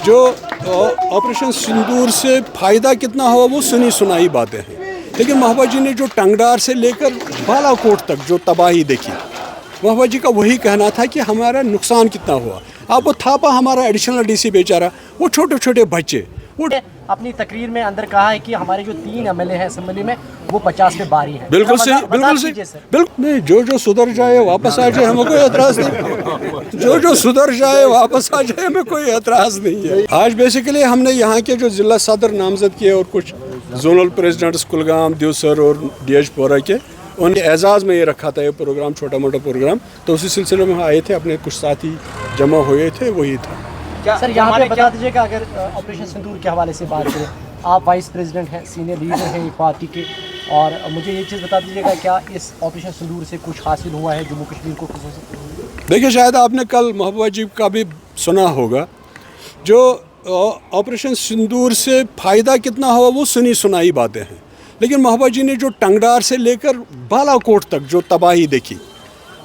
جو آپریشن سندور سے فائدہ کتنا ہوا وہ سنی سنائی باتیں ہیں، لیکن محبوبہ جی نے جو ٹنگڈار سے لے کر بالا کوٹ تک جو تباہی دیکھی، محبوبہ جی کا وہی کہنا تھا کہ ہمارا نقصان کتنا ہوا. آپ وہ تھاپا ہمارا ایڈیشنل ڈی سی بیچارہ، وہ چھوٹے چھوٹے بچے، وہ اپنی تقریر میں اندر کہا ہے کہ ہمارے جو 3 ایم ایل اے ہیں اسمبلی میں وہ 50 پہ باری ہیں. بالکل صحیح، بالکل صحیح، بالکل نہیں. جو سدھر جائے واپس آ جائے، ہمیں کوئی اعتراض نہیں. جو سدھر جائے واپس آ جائے، ہمیں کوئی اعتراض نہیں ہے. آج بیسیکلی ہم نے یہاں کے جو ضلع صدر نامزد کیے اور کچھ زونل پریزیڈنٹس کلگام، دیوسر اور ڈی ایچ پورہ کے، ان کے اعزاز میں یہ رکھا تھا یہ پروگرام، چھوٹا موٹا پروگرام. تو اسی سلسلے میں آئے تھے، اپنے کچھ ساتھی جمع ہوئے تھے، وہی تھا. سر یہاں پہ بتا دیجیے کہ اگر آپریشن سندور کے حوالے سے بات کریں، آپ وائس پریزیڈنٹ ہیں، سینئر لیڈر ہیں پارٹی کے، اور مجھے یہ چیز بتا دیجیے گا کیا اس آپریشن سندور سے کچھ حاصل ہوا ہے جموں کشمیر کو خصوصاً؟ دیکھیے، شاید آپ نے کل محبوبہ جی کا بھی سنا ہوگا، جو آپریشن سندور سے فائدہ کتنا ہوا وہ سنی سنائی باتیں ہیں، لیکن محبوبہ جی نے جو ٹنگڈار سے لے کر بالا کوٹ تک جو تباہی دیکھی،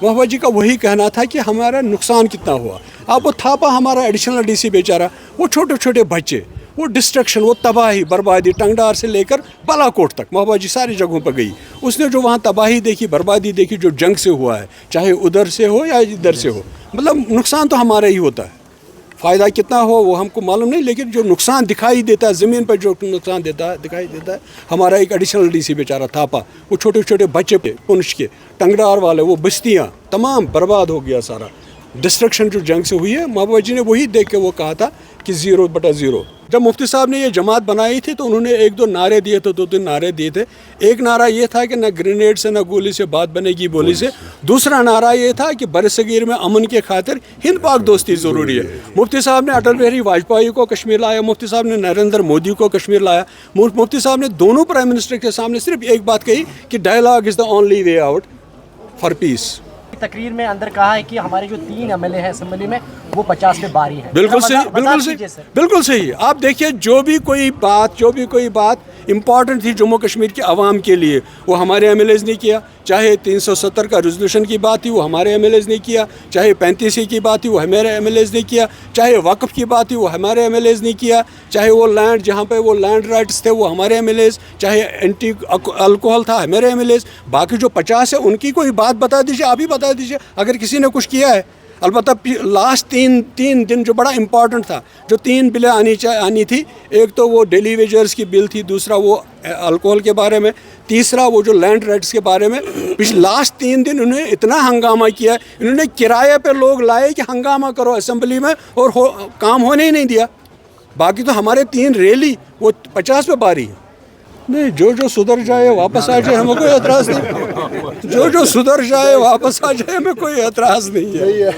محبوبہ جی کا وہی کہنا تھا کہ ہمارا نقصان کتنا ہوا. آپ وہ تھاپا ہمارا ایڈیشنل ڈی سی بیچارہ، وہ چھوٹے چھوٹے بچے، وہ ڈسٹرکشن، وہ تباہی بربادی ٹنگڈار سے لے کر بالا کوٹ تک. محبوبہ جی ساری جگہوں پہ گئی، اس نے جو وہاں تباہی دیکھی، بربادی دیکھی جو جنگ سے ہوا ہے، چاہے ادھر سے ہو یا ادھر سے ہو، مطلب نقصان تو ہمارا ہی ہوتا ہے. فائدہ کتنا ہو وہ ہم کو معلوم نہیں، لیکن جو نقصان دکھائی دیتا ہے زمین پر، جو نقصان دکھائی دیتا ہے، ہمارا ایک ایڈیشنل ڈی سی بیچارہ تھاپا، وہ چھوٹے چھوٹے بچے پنچ کے ٹنگڈار والے، وہ بستیاں تمام برباد ہو گیا سارا. ڈسٹرکشن جو جنگ سے ہوئی ہے، محبوبہ جی نے وہی دیکھ کے وہ کہا تھا کہ 0/0. جب مفتی صاحب نے یہ جماعت بنائی تھی تو انہوں نے 1-2 نعرے دیے تھے، 2-3 نعرے دیے تھے. ایک نعرہ یہ تھا کہ نہ گرینیڈ سے نہ گولی سے بات بنے گی بولی سے. دوسرا نعرہ یہ تھا کہ برصغیر میں امن کے خاطر ہند پاک دوستی ضروری ہے. مفتی صاحب نے اٹل بہاری واجپئی کو کشمیر لایا، مفتی صاحب نے نریندر مودی کو کشمیر لایا. مفتی صاحب نے دونوں پرائم منسٹر کے سامنے صرف ایک بات کہی کہ dialogue is the only way out for peace. تقریر میں اندر کہا ہے کہ ہمارے جو 3 ایم ایل اے ہیں اسمبلی میں وہ 50 پہ باری ہیں. بالکل صحیح، بالکل صحیح، بالکل صحیح. آپ دیکھیے، جو بھی کوئی بات امپورٹنٹ تھی جموں کشمیر کے عوام کے لیے، وہ ہمارے ایم ایل ایز نے کیا. چاہے 370 کا ریزولوشن کی بات تھی، وہ ہمارے ایم ایل ایز نے کیا. چاہے 35 کی بات تھی، وہ ہمارے ایم ایل ایز نے کیا. چاہے وقف کی بات تھی، وہ ہمارے ایم ایل ایز نے کیا. چاہے وہ لینڈ جہاں پہ وہ لینڈ رائٹس تھے، وہ ہمارے ایم ایل ایز. چاہے اینٹی الکوہل تھا، ہمارے ایم ایل ایز. باقی جو 50 ہے ان کی کوئی بات بتا دیجیے، آپ ہی بتا دیجیے اگر کسی نے کچھ کیا ہے. البتہ لاسٹ تین دن جو بڑا امپورٹنٹ تھا، جو 3 بلیں آنی تھی، ایک تو وہ ڈیلی ویجرز کی بل تھی، دوسرا وہ الکوہل کے بارے میں، تیسرا وہ جو لینڈ رائٹس کے بارے میں. لاسٹ 3 دن انہوں نے اتنا ہنگامہ کیا، انہوں نے کرایہ پہ لوگ لائے کہ ہنگامہ کرو اسمبلی میں، اور کام ہونے ہی نہیں دیا. باقی تو ہمارے 3 ریلی وہ 50 پہ باری ہیں. نہیں، جو سدھر جائے واپس آ جائے، ہمیں کوئی اعتراض نہیں. جو سدھر جائے واپس آ جائے، ہمیں کوئی اعتراض نہیں ہے.